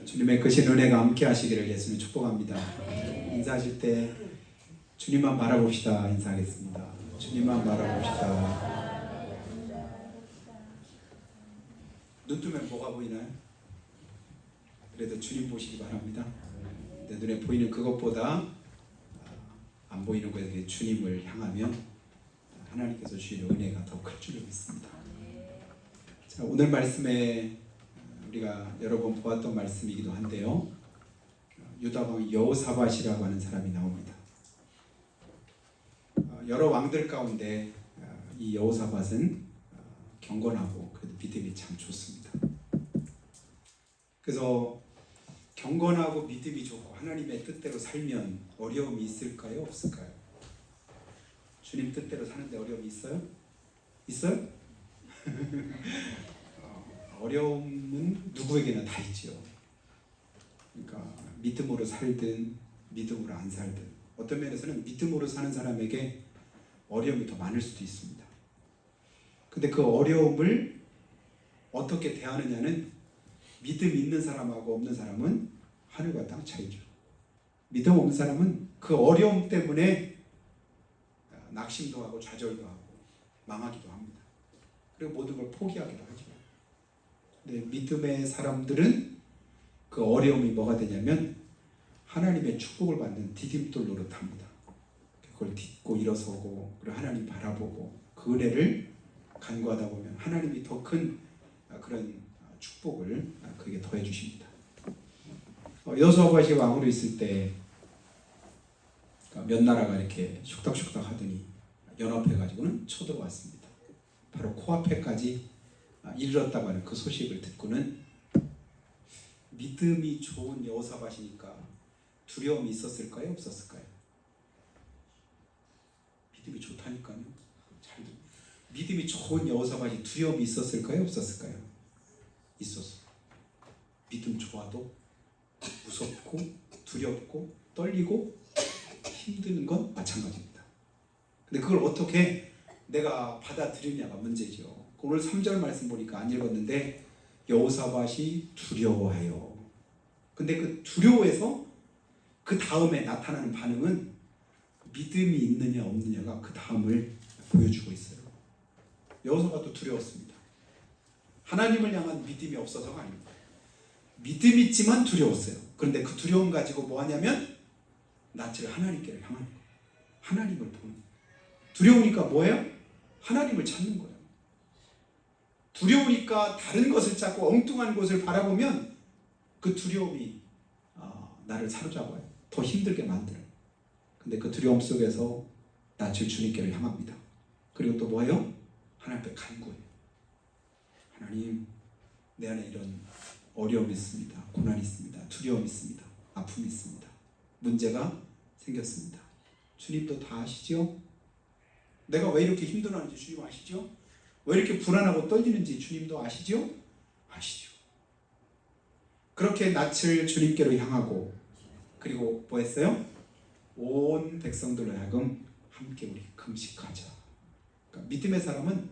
주님의 크신 은혜가 함께 하시기를 예수님 축복합니다. 인사하실 때 주님만 바라봅시다. 인사하겠습니다. 주님만 바라봅시다. 눈 뜨면 뭐가 보이나요? 그래도 주님 보시기 바랍니다. 내 눈에 보이는 그것보다 안 보이는 것에 주님을 향하면 하나님께서 주시는 은혜가 더 클 줄을 믿습니다. 자, 오늘 말씀에 우리가 여러 번 보았던 말씀이기도 한데요. 유다왕 여호사밧이라고 하는 사람이 나옵니다. 여러 왕들 가운데 이 여호사밧은 경건하고 그래도 믿음이 참 좋습니다. 그래서 경건하고 믿음이 좋고 하나님의 뜻대로 살면 어려움이 있을까요? 없을까요? 주님 뜻대로 사는데 어려움이 있어요? 있어요? 어려움은 누구에게나 다 있죠. 그러니까 믿음으로 살든 믿음으로 안 살든 어떤 면에서는 믿음으로 사는 사람에게 어려움이 더 많을 수도 있습니다. 근데 그 어려움을 어떻게 대하느냐는 믿음 있는 사람하고 없는 사람은 하늘과 땅 차이죠. 믿음 없는 사람은 그 어려움 때문에 낙심도 하고 좌절도 하고 망하기도 합니다. 그리고 모든 걸 포기하기도 하죠. 근데 믿음의 사람들은 그 어려움이 뭐가 되냐면 하나님의 축복을 받는 디딤돌 노릇합니다. 그걸 딛고 일어서고 그리고 하나님 바라보고 그 은혜를 간구하다 보면 하나님이 더 큰 그런 축복을 그에게 더해 주십니다. 여호사밧이 왕으로 있을 때 몇 나라가 이렇게 슉닥슉닥 하더니 연합해 가지고는 쳐들어왔습니다. 바로 코앞에까지 이르렀다고 하는 그 소식을 듣고는 믿음이 좋은 여호사밧이니까 두려움이 있었을까요? 없었을까요? 믿음이 좋다니까요. 잘 믿음이 좋은 여호사밧이 두려움이 있었을까요? 없었을까요? 있었어요. 믿음 좋아도 무섭고 두렵고 떨리고 힘든 건 마찬가지입니다. 근데 그걸 어떻게 내가 받아들이냐가 문제죠. 오늘 3절 말씀 보니까 안 읽었는데 여호사밧이 두려워해요. 근데 그 두려워해서 그 다음에 나타나는 반응은 믿음이 있느냐 없느냐가 그 다음을 보여주고 있어요. 여호사밧도 두려웠습니다. 하나님을 향한 믿음이 없어서가 아닙니다. 믿음 있지만 두려웠어요. 그런데 그 두려움 가지고 뭐 하냐면 낯을 하나님께를 향하는 거예요. 하나님을 보는 거예요. 두려우니까 뭐예요? 하나님을 찾는 거예요. 두려우니까 다른 것을 찾고 엉뚱한 것을 바라보면 그 두려움이 나를 사로잡아요. 더 힘들게 만들어요. 근데 그 두려움 속에서 낯을 주님께를 향합니다. 그리고 또 뭐예요? 하나님 앞에 간구해요. 하나님, 내 안에 이런 어려움이 있습니다. 고난이 있습니다. 두려움이 있습니다. 아픔이 있습니다. 문제가 생겼습니다. 주님도 다 아시죠? 내가 왜 이렇게 힘들어하는지 주님 아시죠? 왜 이렇게 불안하고 떨리는지 주님도 아시죠? 아시죠. 그렇게 낯을 주님께로 향하고 그리고 뭐 했어요? 온 백성들로 하여금 함께 우리 금식하자. 그러니까 믿음의 사람은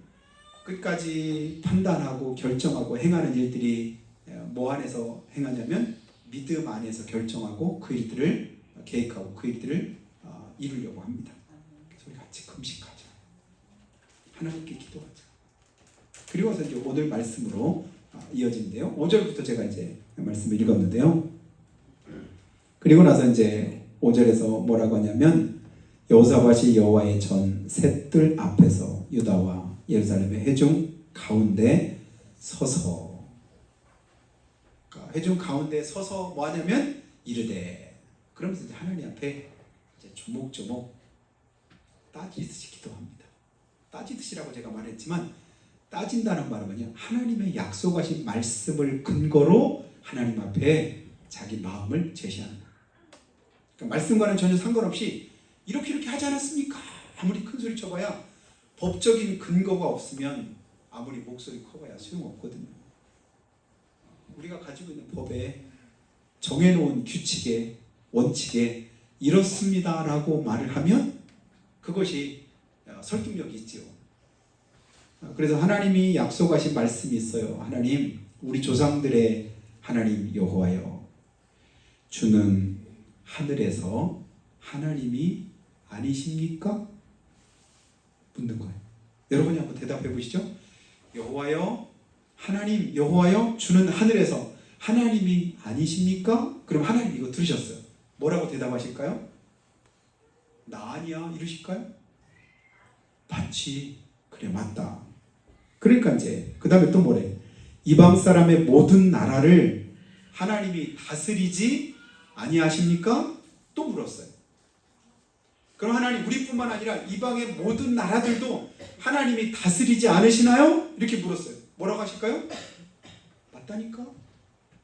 끝까지 판단하고 결정하고 행하는 일들이 뭐 안에서 행하냐면 믿음 안에서 결정하고 그 일들을 계획하고 그 일들을 이루려고 합니다. 그래서 우리 같이 금식하자. 하나님께 기도하자. 그리고 와서 이제 오늘 말씀으로 이어지는데요. 5절부터 제가 이제 말씀을 읽었는데요. 그리고 나서 이제 5절에서 뭐라고 하냐면 여호사밧이 여호와의 전 셋들 앞에서 유다와 예루살렘의 회중 가운데 서서, 그러니까 회중 가운데 서서 뭐 하냐면 이르되, 그러면서 이제 하나님 앞에 이제 조목조목 따지듯이 기도합니다. 따지듯이라고 제가 말했지만 따진다는 말은 뭐냐? 하나님의 약속하신 말씀을 근거로 하나님 앞에 자기 마음을 제시하는 거예요. 그러니까 말씀과는 전혀 상관없이 이렇게 하지 않았습니까? 아무리 큰 소리 쳐봐야 법적인 근거가 없으면 아무리 목소리 커봐야 소용없거든요. 우리가 가지고 있는 법에 정해놓은 규칙에 원칙에 이렇습니다라고 말을 하면 그것이 설득력이 있죠. 그래서 하나님이 약속하신 말씀이 있어요. 하나님, 우리 조상들의 하나님 여호와여, 주는 하늘에서 하나님이 아니십니까? 묻는 거예요. 여러분이 한번 대답해 보시죠. 여호와여, 하나님 여호와여, 주는 하늘에서 하나님이 아니십니까? 그럼 하나님 이거 들으셨어요. 뭐라고 대답하실까요? 나 아니야 이러실까요? 맞지. 그래 맞다. 그러니까 이제 그 다음에 또 뭐래? 이방 사람의 모든 나라를 하나님이 다스리지 아니하십니까? 또 물었어요. 그럼 하나님 우리뿐만 아니라 이방의 모든 나라들도 하나님이 다스리지 않으시나요? 이렇게 물었어요. 뭐라고 하실까요? 맞다니까.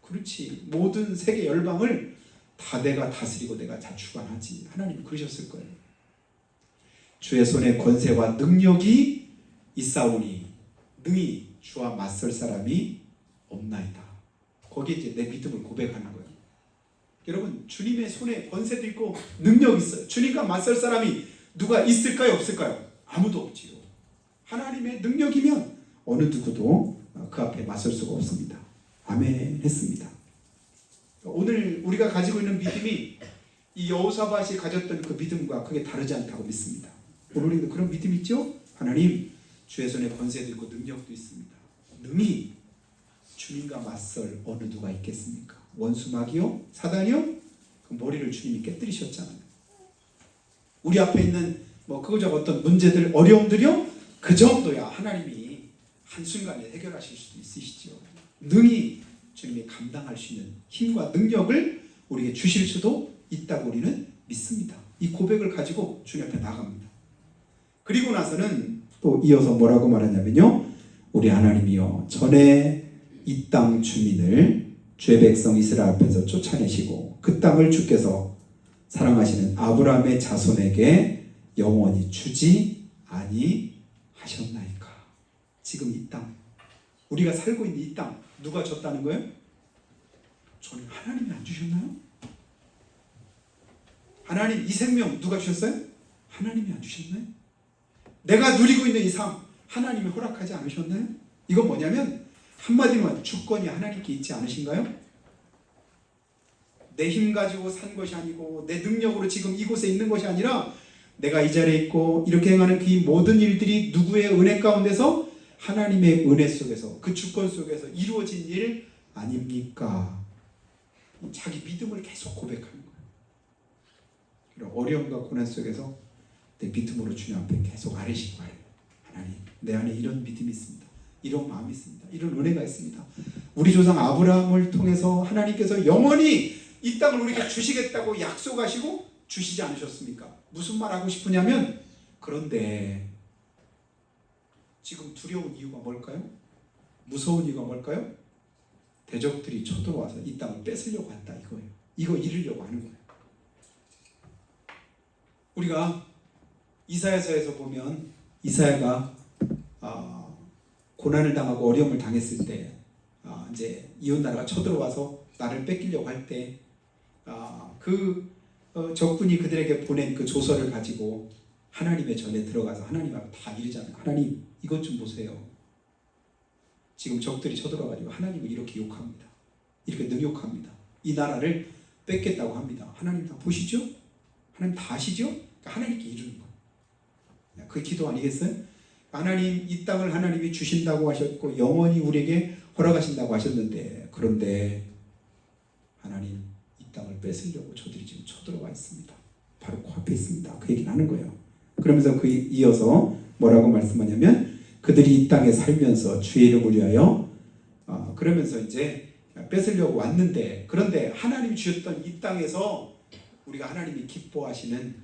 그렇지. 모든 세계 열방을 다 내가 다스리고 내가 자주관하지. 하나님 그러셨을 거예요. 주의 손에 권세와 능력이 있사오니 능히 주와 맞설 사람이 없나이다. 거기에 이제 내 믿음을 고백하는 거예요. 여러분, 주님의 손에 권세도 있고 능력이 있어요. 주님과 맞설 사람이 누가 있을까요? 없을까요? 아무도 없지요. 하나님의 능력이면 어느 누구도 그 앞에 맞설 수가 없습니다. 아멘 했습니다. 오늘 우리가 가지고 있는 믿음이 이 여호사밧이 가졌던 그 믿음과 크게 다르지 않다고 믿습니다. 오늘도 그런 믿음 있죠? 하나님, 주의 손에 권세도 있고 능력도 있습니다. 능히 주님과 맞설 어느 누가 있겠습니까? 원수 마귀요? 사단이요? 그 머리를 주님이 깨뜨리셨잖아요. 우리 앞에 있는 그거저 어떤 문제들, 어려움들이요? 그 정도야 하나님이 한순간에 해결하실 수도 있으시죠. 능히 주님이 감당할 수 있는 힘과 능력을 우리에게 주실 수도 있다고 우리는 믿습니다. 이 고백을 가지고 주님 앞에 나갑니다. 그리고 나서는 또 이어서 뭐라고 말하냐면요. 우리 하나님이요, 전에 이 땅 주민을 주의 백성 이스라엘 앞에서 쫓아내시고 그 땅을 주께서 사랑하시는 아브라함의 자손에게 영원히 주지 아니하셨나이까. 지금 이 땅, 우리가 살고 있는 이 땅 누가 줬다는 거예요? 저는 하나님이 안 주셨나요? 하나님, 이 생명 누가 주셨어요? 하나님이 안 주셨나요? 내가 누리고 있는 이 삶 하나님이 허락하지 않으셨나요? 이건 뭐냐면 한마디로 주권이 하나님께 있지 않으신가요? 내 힘 가지고 산 것이 아니고 내 능력으로 지금 이곳에 있는 것이 아니라 내가 이 자리에 있고 이렇게 행하는 그 모든 일들이 누구의 은혜 가운데서? 하나님의 은혜 속에서, 그 주권 속에서 이루어진 일 아닙니까? 자기 믿음을 계속 고백하는 거예요. 어려움과 고난 속에서 내 믿음으로 주님 앞에 계속 아뢰시기 바랍니다. 하나님, 내 안에 이런 믿음이 있습니다. 이런 마음이 있습니다. 이런 은혜가 있습니다. 우리 조상 아브라함을 통해서 하나님께서 영원히 이 땅을 우리에게 주시겠다고 약속하시고 주시지 않으셨습니까? 무슨 말 하고 싶으냐면, 그런데 지금 두려운 이유가 뭘까요? 무서운 이유가 뭘까요? 대적들이 쳐들어와서 이 땅을 뺏으려고 한다 이거예요. 이거 이루려고 하는 거예요. 우리가 이사야서에서 보면 이사야가 고난을 당하고 어려움을 당했을 때 이제 이웃 나라가 쳐들어와서 나를 뺏기려고 할 때 적군이 그들에게 보낸 그 조서를 가지고 하나님의 전에 들어가서 하나님 앞에 다 이르잖아요. 하나님, 이것 좀 보세요. 지금 적들이 쳐들어가지고 하나님을 이렇게 욕합니다. 이렇게 능욕합니다. 이 나라를 뺏겠다고 합니다. 하나님 다 보시죠? 하나님 다 아시죠? 그러니까 하나님께 이르는 거예요. 그 기도 아니겠어요? 하나님, 이 땅을 하나님이 주신다고 하셨고 영원히 우리에게 허락하신다고 하셨는데, 그런데 하나님, 이 땅을 뺏으려고 저들이 지금 쳐들어와 있습니다. 바로 그 앞에 있습니다. 그 얘기를 하는 거예요. 그러면서 이어서 뭐라고 말씀하냐면, 그들이 이 땅에 살면서 주의 이름을 위하여 그러면서 이제 뺏으려고 왔는데, 그런데 하나님이 주셨던 이 땅에서 우리가 하나님이 기뻐하시는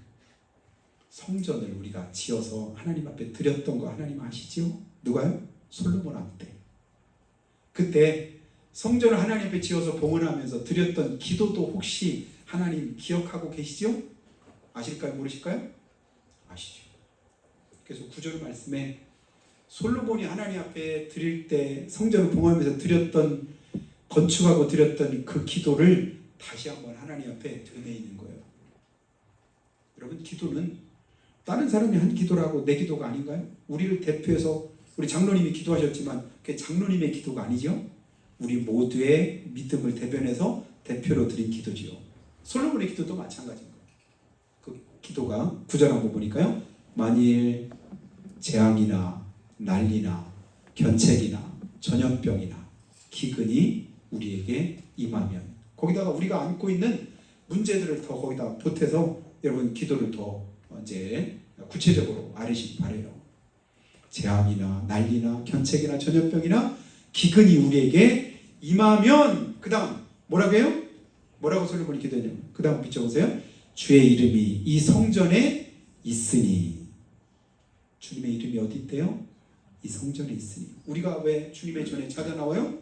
성전을 우리가 지어서 하나님 앞에 드렸던 거 하나님 아시죠? 누가요? 솔로몬 왕 때. 그때 성전을 하나님 앞에 지어서 봉헌하면서 드렸던 기도도 혹시 하나님 기억하고 계시죠? 아실까요? 모르실까요? 아시죠. 그래서 구절 말씀에 솔로몬이 하나님 앞에 드릴 때 성전을 봉헌하면서 드렸던, 건축하고 드렸던 그 기도를 다시 한번 하나님 앞에 되뇌이는 거예요. 여러분, 기도는 다른 사람이 한 기도라고 내 기도가 아닌가요? 우리를 대표해서 우리 장로님이 기도하셨지만 그게 장로님의 기도가 아니죠? 우리 모두의 믿음을 대변해서 대표로 드린 기도지요. 솔로몬의 기도도 마찬가지인 거예요. 그 기도가 구절 한번 보니까요. 만일 재앙이나 난리나 견책이나 전염병이나 기근이 우리에게 임하면, 거기다가 우리가 안고 있는 문제들을 더 거기다 보태서 여러분 기도를 더 이제 구체적으로 아뢰시기 바래요. 재앙이나 난리나 견책이나 전염병이나 기근이 우리에게 임하면, 그 다음 뭐라고 해요? 뭐라고 솔로몬이 기도했냐면, 그 다음 비춰보세요. 주의 이름이 이 성전에 있으니. 주님의 이름이 어디 있대요? 이 성전에 있으니. 우리가 왜 주님의 전에 찾아 나와요?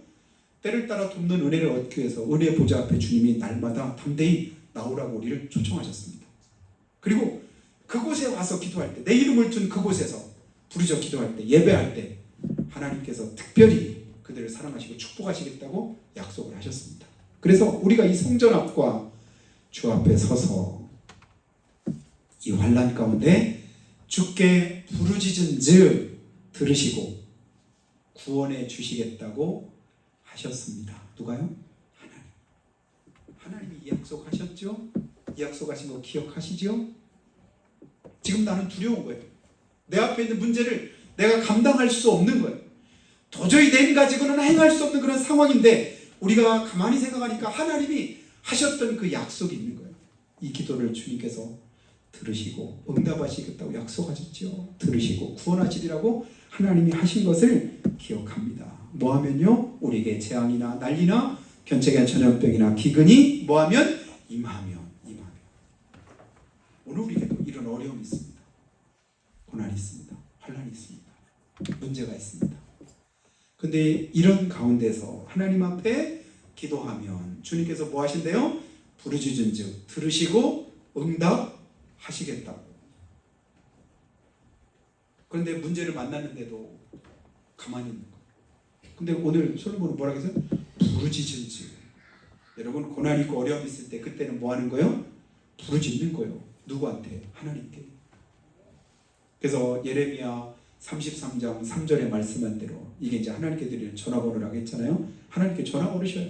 때를 따라 돕는 은혜를 얻기 위해서 은혜 보좌 앞에 주님이 날마다 담대히 나오라고 우리를 초청하셨습니다. 그리고 그곳에 와서 기도할 때, 내 이름을 둔 그곳에서 부르짖어 기도할 때, 예배할 때 하나님께서 특별히 그들을 사랑하시고 축복하시겠다고 약속을 하셨습니다. 그래서 우리가 이 성전 앞과 주 앞에 서서 이 환난 가운데 주께 부르짖은 즉 들으시고 구원해 주시겠다고 하셨습니다. 누가요? 하나님이 이 약속하셨죠? 이 약속하신 거 기억하시죠? 지금 나는 두려운 거예요. 내 앞에 있는 문제를 내가 감당할 수 없는 거예요. 도저히 내 힘 가지고는 행할 수 없는 그런 상황인데, 우리가 가만히 생각하니까 하나님이 하셨던 그 약속이 있는 거예요. 이 기도를 주님께서 들으시고 응답하시겠다고 약속하셨죠. 들으시고 구원하시리라고 하나님이 하신 것을 기억합니다. 뭐하면요? 우리에게 재앙이나 난리나 견책이나 전염병이나 기근이 뭐하면? 임하면. 오늘 우리에게도 이런 어려움이 있습니다. 고난이 있습니다. 환난이 있습니다. 문제가 있습니다. 근데 이런 가운데서 하나님 앞에 기도하면 주님께서 뭐 하신대요? 부르짖은 즉 들으시고 응답하시겠다고. 그런데 문제를 만났는데도 가만히 있는 거예요. 근데 오늘 솔로몬은 뭐라고 했어요? 부르짖은 즉. 여러분 고난이 있고 어려움이 있을 때 그때는 뭐 하는 거예요? 부르짖는 거예요. 누구한테? 하나님께. 그래서 예레미야 33장 3절에 말씀한 대로, 이게 이제 하나님께 드리는 전화번호라고 했잖아요. 하나님께 전화 걸으셔요.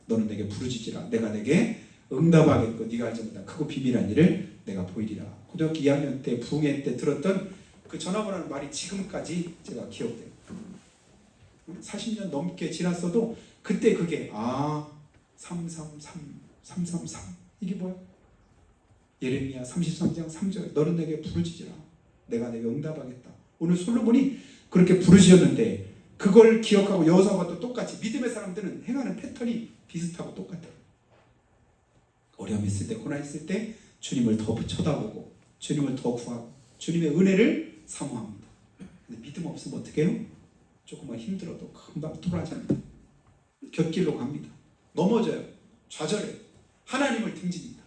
너는 내게 부르짖으라. 내가 내게 응답하겠고 네가 알지 못한 크고 비밀한 일을 내가 보이리라. 고등학교 2학년 때 부흥회 때 들었던 그 전화번호라는 말이 지금까지 제가 기억돼요. 40년 넘게 지났어도 그때 그게 333 이게 뭐야? 예레미야 33장 3절 너는 내게 부르짖으라. 내가 내게 응답하겠다. 오늘 솔로몬이 그렇게 부르짖었는데 그걸 기억하고 여호사밧도 똑같이, 믿음의 사람들은 행하는 패턴이 비슷하고 똑같아요. 어려움이 있을 때, 고난 있을 때 주님을 더 쳐다보고 주님을 더 구하고 주님의 은혜를 사모합니다. 근데 믿음 없으면 어떻게 해요? 조금만 힘들어도 금방 돌아집니다. 곁길로 갑니다. 넘어져요. 좌절해요. 하나님을 등집니다.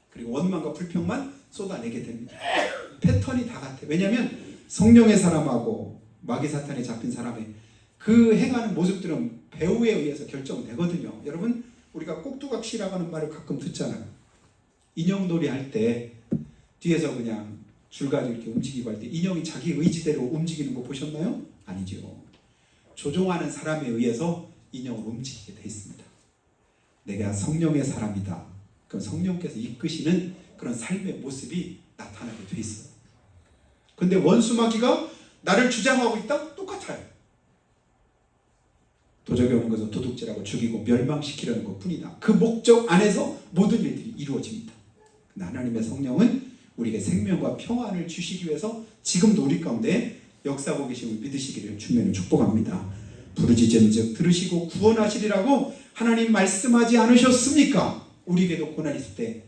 그리고 원망과 불평만 쏟아내게 됩니다. 패턴이 다 같아요. 왜냐하면 성령의 사람하고 마귀 사탄에 잡힌 사람의 그 행하는 모습들은 배후에 의해서 결정되거든요. 여러분 우리가 꼭두각시라고 하는 말을 가끔 듣잖아요. 인형놀이 할 때 뒤에서 그냥 줄 가지고 이렇게 움직이고 할 때 인형이 자기 의지대로 움직이는 거 보셨나요? 아니죠. 조종하는 사람에 의해서 인형을 움직이게 돼 있습니다. 내가 성령의 사람이다. 그럼 성령께서 이끄시는 그런 삶의 모습이 나타나게 돼 있어요. 근데 원수 마귀가 나를 주장하고 있다? 똑같아요. 도적이 오는 것은 도둑질하고 죽이고 멸망시키려는 것뿐이다. 그 목적 안에서 모든 일들이 이루어집니다. 하나님의 성령은 우리에게 생명과 평안을 주시기 위해서 지금도 우리 가운데 역사하고 계심을 믿으시기를 주님을 축복합니다. 부르짖은 즉 들으시고 구원하시리라고 하나님 말씀하지 않으셨습니까? 우리에게도 고난이 있을 때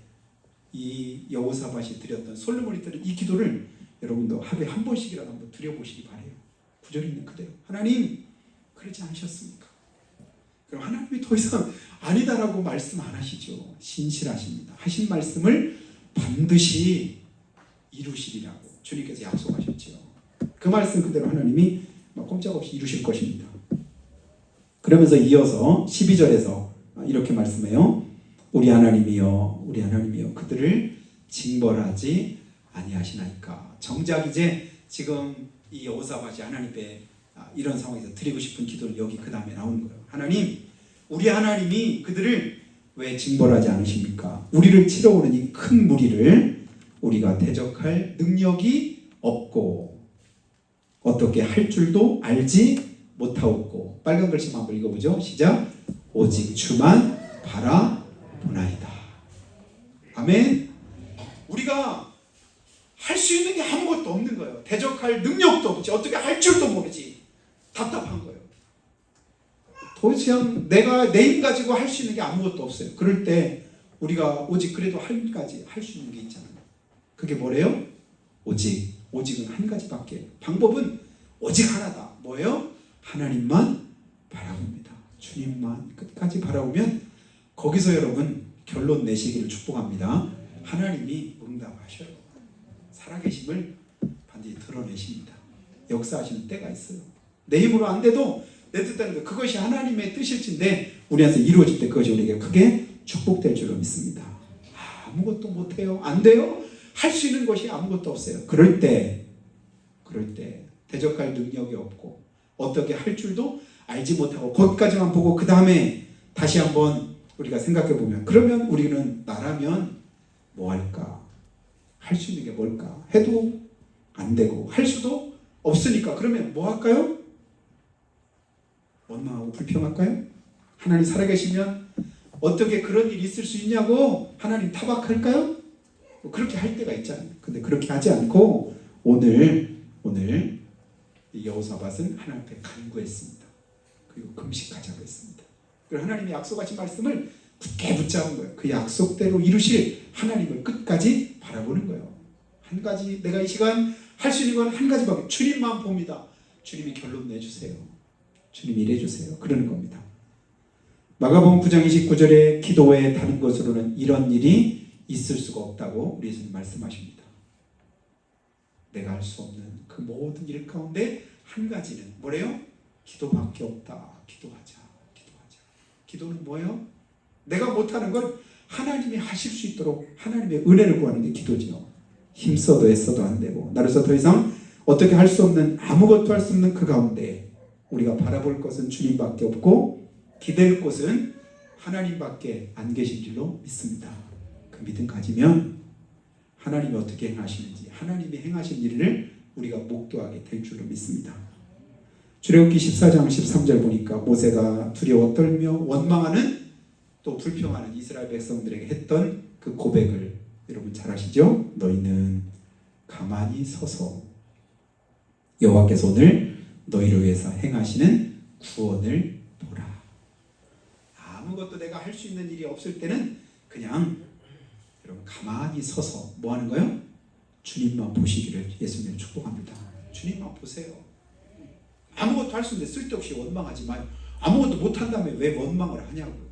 이 여호사밧이 드렸던, 솔로몬이 드린 이 기도를 여러분도 하루에 한 번씩이라도 한번 드려보시기 바래요. 구절이 있는 그대로. 하나님 그러지 않으셨습니까? 그럼 하나님이 더 이상 아니다라고 말씀 안 하시죠. 신실하십니다. 하신 말씀을 반드시 이루시리라고 주님께서 약속하셨죠. 그 말씀 그대로 하나님이 꼼짝없이 이루실 것입니다. 그러면서 이어서 12절에서 이렇게 말씀해요. 우리 하나님이여 그들을 징벌하지 아니하시나이까. 정작 이제 지금 이 여호사밧이 하나님께 이런 상황에서 드리고 싶은 기도를 여기 그 다음에 나오는 거예요. 하나님, 우리 하나님이 그들을 왜 징벌하지 않으십니까? 우리를 치러 오는 이 큰 무리를 우리가 대적할 능력이 없고 어떻게 할 줄도 알지 못하옵고. 빨간 글씨만 한번 읽어보죠. 시작. 오직 주만 바라보나이다. 아멘. 우리가 할 수 있는 게 아무것도 없는 거예요. 대적할 능력도 없지. 어떻게 할 줄도 모르지. 답답한 거예요. 도대체 그냥 내가 내 힘 가지고 할 수 있는 게 아무것도 없어요. 그럴 때 우리가 오직 그래도 한 가지 할 수 있는 게 있잖아요. 그게 뭐래요? 오직은 한 가지밖에. 방법은 오직 하나다. 뭐예요? 하나님만 바라봅니다. 주님만 끝까지 바라보면 거기서 여러분 결론 내시기를 축복합니다. 하나님이 응답하셔요. 살아계심을 반드시 드러내십니다. 역사하시는 때가 있어요. 내 힘으로 안 돼도 내 뜻대로 그것이 하나님의 뜻일진데 우리한테 이루어질 때 그것이 우리에게 크게 축복될 줄로 믿습니다. 아무것도 못해요. 안 돼요. 할 수 있는 것이 아무것도 없어요. 그럴 때 대적할 능력이 없고 어떻게 할 줄도 알지 못하고 거기까지만 보고 그 다음에 다시 한번 우리가 생각해 보면 그러면 우리는 나라면 뭐 할까? 할 수 있는 게 뭘까? 해도 안 되고 할 수도 없으니까 그러면 뭐 할까요? 원망하고 불평할까요? 하나님 살아계시면 어떻게 그런 일이 있을 수 있냐고 하나님 타박할까요? 그렇게 할 때가 있잖아요. 근데 그렇게 하지 않고 오늘 이 여호사밧은 하나님 앞에 간구했습니다. 그리고 금식하자고 했습니다. 그리고 하나님이 약속하신 말씀을 굳게 붙잡은 거예요. 그 약속대로 이루실 하나님을 끝까지 바라보는 거예요. 한 가지 내가 이 시간 할 수 있는 건 한 가지밖에. 주님만 봅니다. 주님이 결론 내주세요. 주님이 일해주세요. 그러는 겁니다. 마가복음 9장 29절에 기도 외에 다른 것으로는 이런 일이 있을 수가 없다고 우리 예수님 말씀하십니다. 내가 할 수 없는 그 모든 일 가운데 한 가지는 뭐래요? 기도밖에 없다. 기도하자. 기도는 뭐예요? 내가 못하는 걸 하나님이 하실 수 있도록 하나님의 은혜를 구하는 게 기도죠. 힘써도 애써도 안 되고 나로서 더 이상 어떻게 할 수 없는 아무것도 할 수 없는 그 가운데 우리가 바라볼 것은 주님밖에 없고 기댈 곳은 하나님밖에 안 계신 줄로 믿습니다. 그 믿음 가지면 하나님이 어떻게 행하시는지 하나님이 행하신 일을 우리가 목도하게 될 줄로 믿습니다. 출애굽기 14장 13절 보니까 모세가 두려워 떨며 원망하는 또 불평하는 이스라엘 백성들에게 했던 그 고백을 여러분 잘 아시죠? 너희는 가만히 서서 여호와께서 오늘 너희를 위해서 행하시는 구원을 보라. 아무것도 내가 할 수 있는 일이 없을 때는 그냥 여러분 가만히 서서 뭐 하는 거예요? 주님만 보시기를 예수님을 축복합니다. 주님만 보세요. 아무것도 할 수 있는데 쓸데없이 원망하지 마요. 아무것도 못한다면 왜 원망을 하냐고요.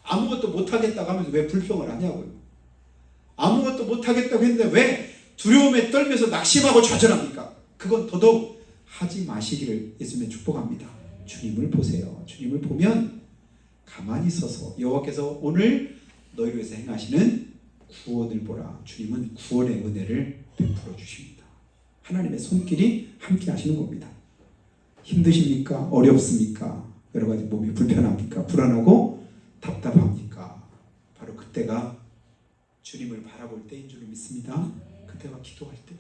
아무것도 못하겠다고 하면서 왜 불평을 하냐고요. 아무것도 못하겠다고 했는데 왜 두려움에 떨면서 낙심하고 좌절합니까? 그건 더더욱 하지 마시기를 예수님의 축복합니다. 주님을 보세요. 주님을 보면 가만히 서서 여호와께서 오늘 너희를 위해서 행하시는 구원을 보라. 주님은 구원의 은혜를 베풀어 주십니다. 하나님의 손길이 함께 하시는 겁니다. 힘드십니까? 어렵습니까? 여러 가지 몸이 불편합니까? 불안하고 답답합니까? 바로 그때가 주님을 바라볼 때인 줄 믿습니다. 그때가 기도할 때요.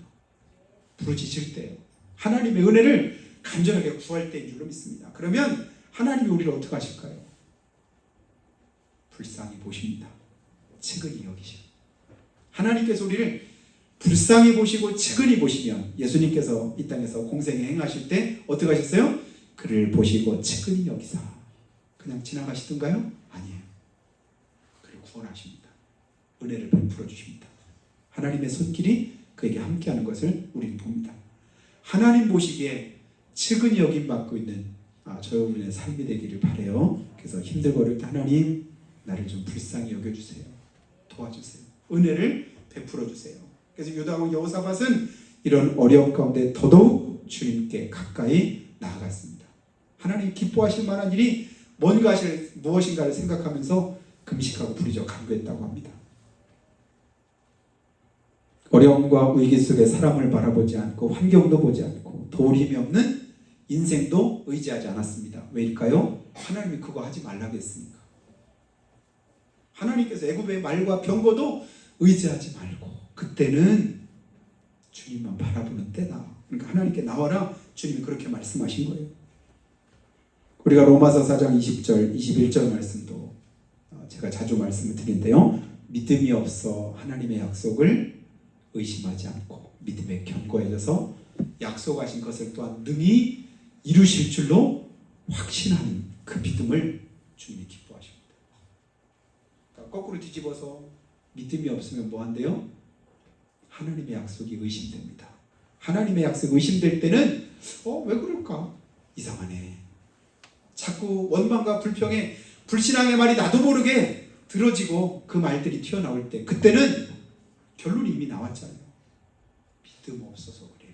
부르짖을 때요. 하나님의 은혜를 간절하게 구할 때인 줄로 믿습니다. 그러면 하나님이 우리를 어떻게 하실까요? 불쌍히 보십니다. 측은히 여기시고 하나님께서 우리를 불쌍히 보시고 측은히 보시면 예수님께서 이 땅에서 공생에 행하실 때 어떻게 하셨어요? 그를 보시고 측은히 여기사 그냥 지나가시던가요? 아니에요. 그를 구원하십니다. 은혜를 베풀어 주십니다. 하나님의 손길이 그에게 함께하는 것을 우리는 봅니다. 하나님 보시기에 측은히 여김 받고 있는 저 여러분의 삶이 되기를 바라요. 그래서 힘들고 어릴 때 하나님 나를 좀 불쌍히 여겨주세요. 도와주세요. 은혜를 베풀어 주세요. 그래서 유다왕 여호사밧은 이런 어려움 가운데 더더욱 주님께 가까이 나아갔습니다. 하나님 기뻐하실 만한 일이 무엇인가를 생각하면서 금식하고 부르짖어 간구했다고 합니다. 어려움과 위기 속에 사람을 바라보지 않고 환경도 보지 않고 도울 힘이 없는 인생도 의지하지 않았습니다. 왜일까요? 하나님이 그거 하지 말라고 했으니까. 하나님께서 애굽의 말과 병거도 의지하지 말고 그때는 주님만 바라보는 때다. 그러니까 하나님께 나와라. 주님이 그렇게 말씀하신 거예요. 우리가 로마서 4장 20절, 21절 말씀도 제가 자주 말씀을 드리는데요. 믿음이 없어 하나님의 약속을 의심하지 않고 믿음에 견고해져서 약속하신 것을 또한 능히 이루실 줄로 확신하는 그 믿음을 주님이 기뻐하십니다. 그러니까 거꾸로 뒤집어서 믿음이 없으면 뭐 한대요? 하나님의 약속이 의심됩니다. 하나님의 약속이 의심될 때는 왜 그럴까? 이상하네. 자꾸 원망과 불평에 불신앙의 말이 나도 모르게 들어지고 그 말들이 튀어나올 때 그때는 결론이 이미 나왔잖아요. 믿음 없어서 그래.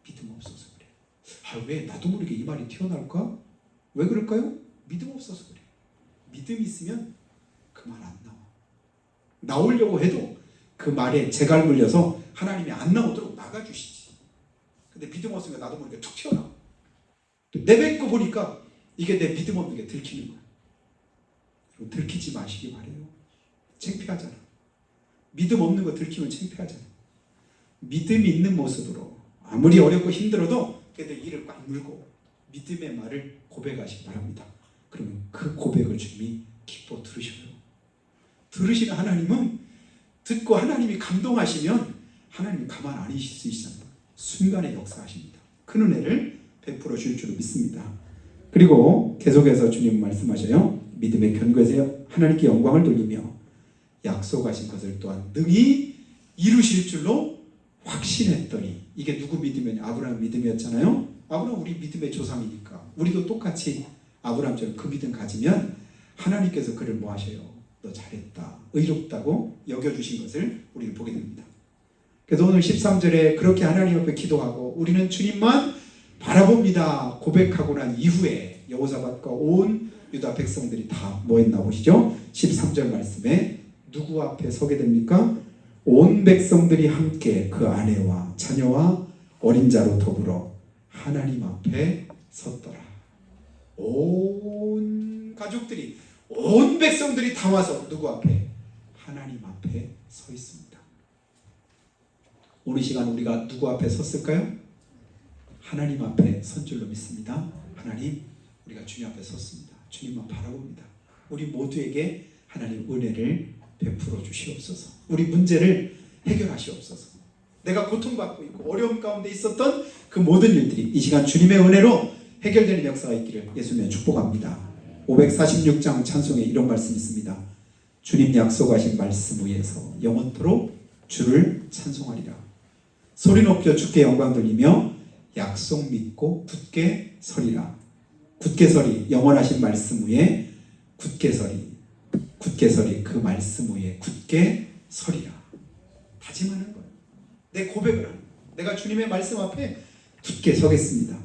믿음 없어서 그래. 왜 나도 모르게 이 말이 튀어나올까? 왜 그럴까요? 믿음 없어서 그래. 믿음이 있으면 그 말 안 나와. 나오려고 해도 그 말에 재갈 물려서 하나님이 안 나오도록 막아주시지. 근데 믿음 없으면 나도 모르게 툭 튀어나와. 내뱉고 보니까 이게 내 믿음 없는 게 들키는 거야. 들키지 마시기 바래요. 창피하잖아. 믿음 없는 거 들키면 창피하잖아. 믿음이 있는 모습으로 아무리 어렵고 힘들어도 그래도 이를 꽉 물고 믿음의 말을 고백하시기 바랍니다. 그러면 그 고백을 주님이 기뻐 들으셔요. 들으시는 하나님은 듣고 하나님이 감동하시면 하나님이 가만 안 계실 수 있습니다. 순간에 역사하십니다. 큰 은혜를 베풀어 줄 줄 믿습니다. 그리고 계속해서 주님 말씀하셔요. 믿음의 견고해서 하나님께 영광을 돌리며 약속하신 것을 또한 능히 이루실 줄로 확신했더니 이게 누구 믿음이냐? 아브라함 믿음이었잖아요. 아브라함 우리 믿음의 조상이니까 우리도 똑같이 아브라함처럼 그 믿음 가지면 하나님께서 그를 뭐 하셔요? 너 잘했다. 의롭다고 여겨주신 것을 우리는 보게 됩니다. 그래서 오늘 13절에 그렇게 하나님 앞에 기도하고 우리는 주님만 바라봅니다. 고백하고 난 이후에 여호사밧과 온 유다 백성들이 다 뭐 했나 보시죠? 13절 말씀에 누구 앞에 서게 됩니까? 온 백성들이 함께 그 아내와 자녀와 어린 자로 더불어 하나님 앞에 섰더라. 온 가족들이 온 백성들이 다 와서 누구 앞에? 하나님 앞에 서 있습니다. 오늘 시간 우리가 누구 앞에 섰을까요? 하나님 앞에 선 줄로 믿습니다. 하나님, 우리가 주님 앞에 섰습니다. 주님만 바라봅니다. 우리 모두에게 하나님 은혜를 베풀어 주시옵소서. 우리 문제를 해결하시옵소서. 내가 고통받고 있고 어려움 가운데 있었던 그 모든 일들이 이 시간 주님의 은혜로 해결되는 역사가 있기를 예수님의 축복합니다. 546장 찬송에 이런 말씀이 있습니다. 주님 약속하신 말씀 위에서 영원토록 주를 찬송하리라. 소리 높여 주께 영광 돌리며 약속 믿고 굳게 서리라. 굳게 서리, 영원하신 말씀 위에 굳게 서리. 굳게 서리, 그 말씀 위에 굳게 서리라. 다짐하는 거예요. 내 고백을 하는 거예요. 내가 주님의 말씀 앞에 굳게 서겠습니다.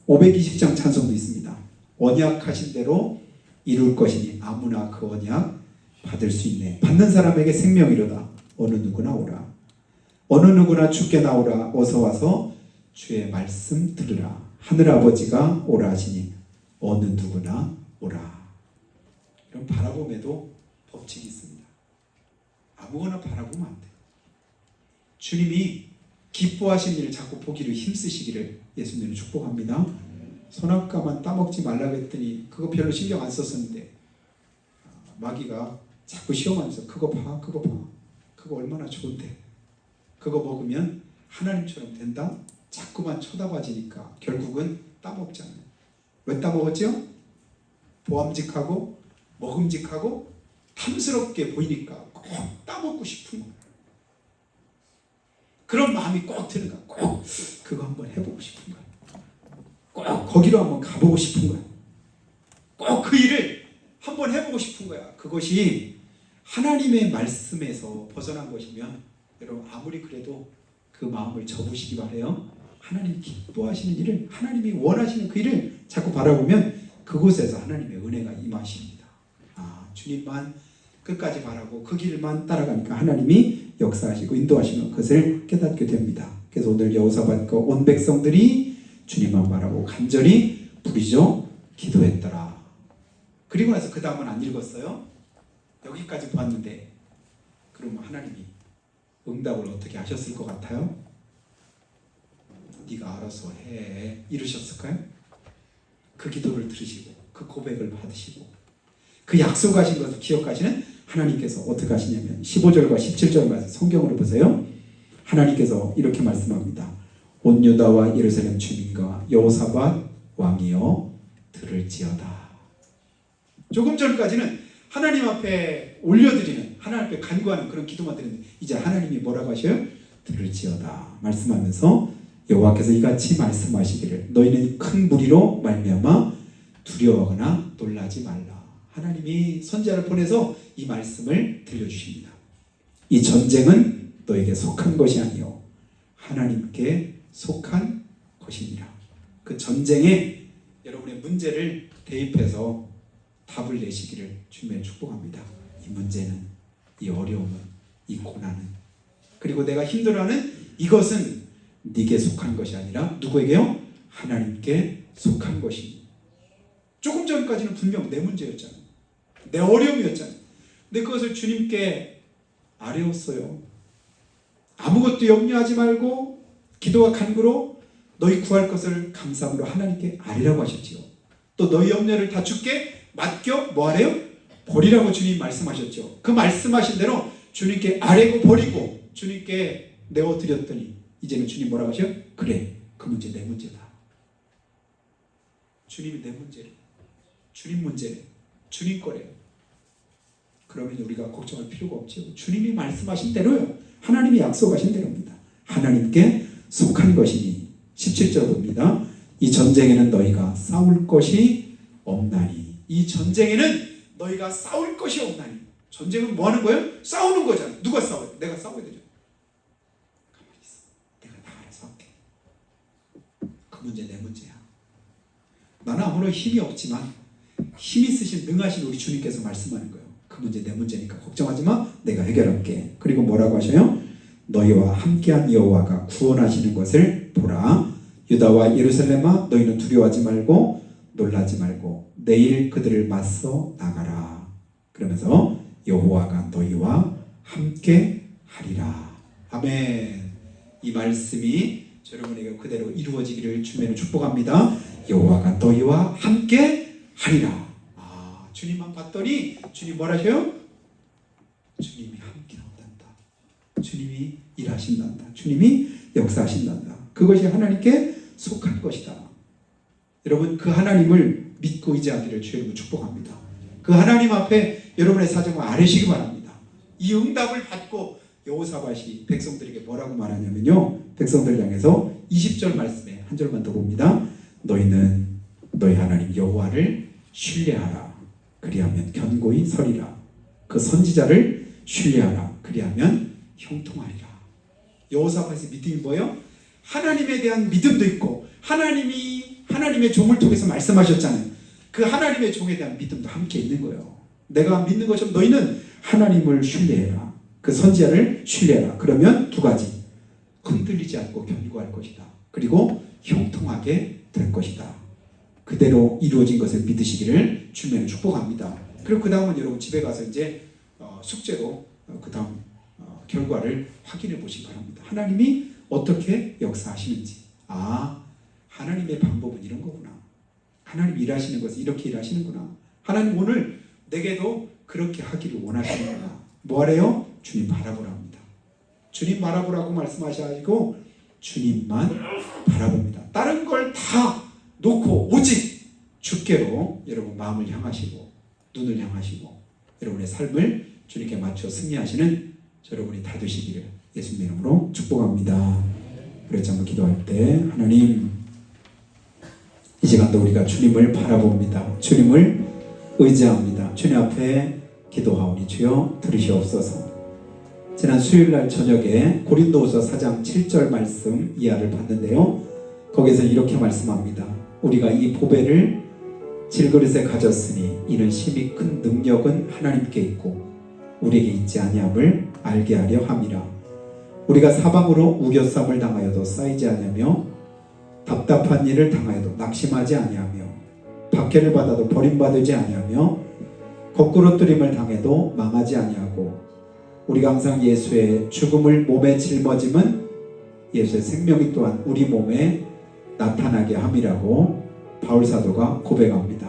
520장 찬송도 있습니다. 언약하신 대로 이룰 것이니 아무나 그 언약 받을 수 있네. 받는 사람에게 생명이로다. 어느 누구나 오라. 어느 누구나 주께 나오라. 어서 와서 주의 말씀 들으라. 하늘아버지가 오라 하시니 어느 누구나 오라. 이런 바라봄에도 법칙이 있습니다. 아무거나 바라보면 안 돼요. 주님이 기뻐하시는 일을 자꾸 보기를 힘쓰시기를 예수님을 축복합니다. 선악과만 따먹지 말라고 했더니 그거 별로 신경 안 썼었는데 마귀가 자꾸 시험하면서 그거 봐, 그거 봐. 그거 얼마나 좋은데. 그거 먹으면 하나님처럼 된다? 자꾸만 쳐다봐지니까 결국은 따먹잖아요. 왜 따먹었죠? 보암직하고 먹음직하고 탐스럽게 보이니까 꼭 따먹고 싶은 거예요. 그런 마음이 꼭 드는 거야. 꼭 그거 한번 해보고 싶은 거야. 꼭 거기로 한번 가보고 싶은 거야. 꼭 그 일을 한번 해보고 싶은 거야. 그것이 하나님의 말씀에서 벗어난 것이면 여러분 아무리 그래도 그 마음을 접으시기 바래요. 하나님이 기뻐하시는 일을, 하나님이 원하시는 그 일을 자꾸 바라보면 그곳에서 하나님의 은혜가 임하십니다. 주님만 끝까지 바라고 그 길만 따라가니까 하나님이 역사하시고 인도하시는 것을 깨닫게 됩니다. 그래서 오늘 여호사밧과 온 백성들이 주님만 바라고 간절히 부르짖어 기도했더라. 그리고 나서 그 다음은 안 읽었어요. 여기까지 보았는데 그러면 하나님이 응답을 어떻게 하셨을 것 같아요? 네가 알아서 해 이러셨을까요? 그 기도를 들으시고 그 고백을 받으시고 그 약속하신 것을 기억하시는 하나님께서 어떻게 하시냐면 15절과 17절 말씀 성경으로 보세요. 하나님께서 이렇게 말씀합니다. 온 유다와 예루살렘 주민과 여호사밧 왕이여 들을지어다. 조금 전까지는 하나님 앞에 올려드리는, 하나님 앞에 간구하는 그런 기도만 드렸는데 이제 하나님이 뭐라고 하셔요? 들을지어다 말씀하면서 여호와께서 이같이 말씀하시기를 너희는 큰 무리로 말미암아 두려워하거나 놀라지 말라. 하나님이 선지자를 보내서 이 말씀을 들려주십니다. 이 전쟁은 너에게 속한 것이 아니요 하나님께 속한 것이니라. 그 전쟁에 여러분의 문제를 대입해서 답을 내시기를 주님의 축복합니다. 이 문제는, 이 어려움은, 이 고난은, 그리고 내가 힘들어하는 이것은 네게 속한 것이 아니라 누구에게요? 하나님께 속한 것입니다. 조금 전까지는 분명 내 문제였잖아요. 내 어려움이었잖아요. 근데 그것을 주님께 아뢰었어요. 아무것도 염려하지 말고 기도와 간구로 너희 구할 것을 감사함으로 하나님께 아뢰라고 하셨지요. 또 너희 염려를 다 주께 맡겨 뭐하래요? 버리라고 주님 말씀하셨죠. 그 말씀하신 대로 주님께 아뢰고 버리고 주님께 내어드렸더니 이제는 주님 뭐라고 하셔요? 그래, 그 문제 내 문제다. 주님이 내 문제래. 주님 문제래. 주님 거래요. 그러면 우리가 걱정할 필요가 없죠. 주님이 말씀하신 대로요. 하나님이 약속하신 대로입니다. 하나님께 속한 것이니 17절 봅니다. 이 전쟁에는 너희가 싸울 것이 없나니. 이 전쟁에는 너희가 싸울 것이 없나니. 전쟁은 뭐 하는 거예요? 싸우는 거잖아. 누가 싸워요? 내가 싸워야 되죠. 가만히 있어. 내가 다 알아서 할게. 그 문제 내 문제야. 나는 아무런 힘이 없지만 힘 있으신 능하신 우리 주님께서 말씀하는 거예요. 그 문제 내 문제니까 걱정하지 마. 내가 해결할게. 그리고 뭐라고 하셔요? 너희와 함께한 여호와가 구원하시는 것을 보라. 유다와 예루살렘아 너희는 두려워하지 말고 놀라지 말고 내일 그들을 맞서 나가라. 그러면서 여호와가 너희와 함께 하리라. 아멘. 이 말씀이 여러분에게 그대로 이루어지기를 주님으로 축복합니다. 여호와가 너희와 함께 하리라. 주님만 봤더니 주님 뭐라 하셔요? 주님이 함께 한단다. 주님이 일하신단다. 주님이 역사하신단다. 그것이 하나님께 속한 것이다. 여러분 그 하나님을 믿고 의지하기를 주님으로 축복합니다. 그 하나님 앞에 여러분의 사정을 아뢰시기 바랍니다. 이 응답을 받고 여호사밧이 백성들에게 뭐라고 말하냐면요. 백성들 향해서 20절 말씀에 한 절만 더 봅니다. 너희는 너희 하나님 여호와를 신뢰하라. 그리하면 견고히 서리라. 그 선지자를 신뢰하라. 그리하면 형통하리라. 여호사밧의 믿음이 뭐예요? 하나님에 대한 믿음도 있고 하나님이 하나님의 종을 통해서 말씀하셨잖아요. 그 하나님의 종에 대한 믿음도 함께 있는 거예요. 내가 믿는 것처럼 너희는 하나님을 신뢰해라. 그 선지자를 신뢰해라. 그러면 두 가지. 흔들리지 않고 견고할 것이다. 그리고 형통하게 될 것이다. 그대로 이루어진 것을 믿으시기를 주님을 축복합니다. 그리고 그 다음은 여러분 집에 가서 이제 숙제로 그 다음 결과를 확인해 보시기 바랍니다. 하나님이 어떻게 역사하시는지. 하나님의 방법은 이런 거구나. 하나님 일하시는 것은 이렇게 일하시는구나. 하나님 오늘 내게도 그렇게 하기를 원하시는구나. 뭐하래요? 주님 바라보라 합니다. 주님 바라보라고 말씀하셔가지고 주님만 바라봅니다. 다른 걸 다 놓고 오직 주께로 여러분 마음을 향하시고 눈을 향하시고 여러분의 삶을 주님께 맞춰 승리하시는 여러분이 다 되시기를 예수님 이름으로 축복합니다. 그래서 한번 기도할 때 하나님 이 시간도 우리가 주님을 바라봅니다. 주님을 의지합니다. 주님 앞에 기도하오니 주여 들으시옵소서. 지난 수요일날 저녁에 고린도후서 4장 7절 말씀 이하를 봤는데요. 거기서 이렇게 말씀합니다. 우리가 이 보배를 질그릇에 가졌으니 이는 심히 큰 능력은 하나님께 있고 우리에게 있지 아니함을 알게 하려 함이라. 우리가 사방으로 우겨쌈을 당하여도 쌓이지 아니하며 답답한 일을 당하여도 낙심하지 아니하며 박해를 받아도 버림받지 아니하며 거꾸로뜨림을 당해도 망하지 아니하고 우리가 항상 예수의 죽음을 몸에 짊어짐은 예수의 생명이 또한 우리 몸에 나타나게 함이라고 바울사도가 고백합니다.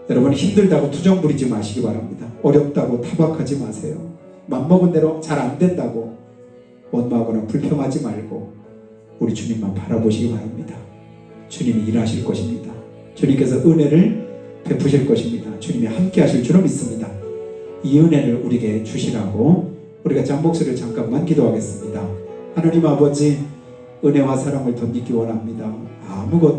여러분, 힘들다고 투정 부리지 마시기 바랍니다. 어렵다고 타박하지 마세요. 맘먹은 대로 잘 안 된다고 원망하거나 불평하지 말고 우리 주님만 바라보시기 바랍니다. 주님이 일하실 것입니다. 주님께서 은혜를 베푸실 것입니다. 주님이 함께 하실 줄로 믿습니다. 이 은혜를 우리에게 주시라고 우리가 한 목소리를 잠깐만 기도하겠습니다. 하나님 아버지, 은혜와 사랑을 덧입기 원합니다. 아무것도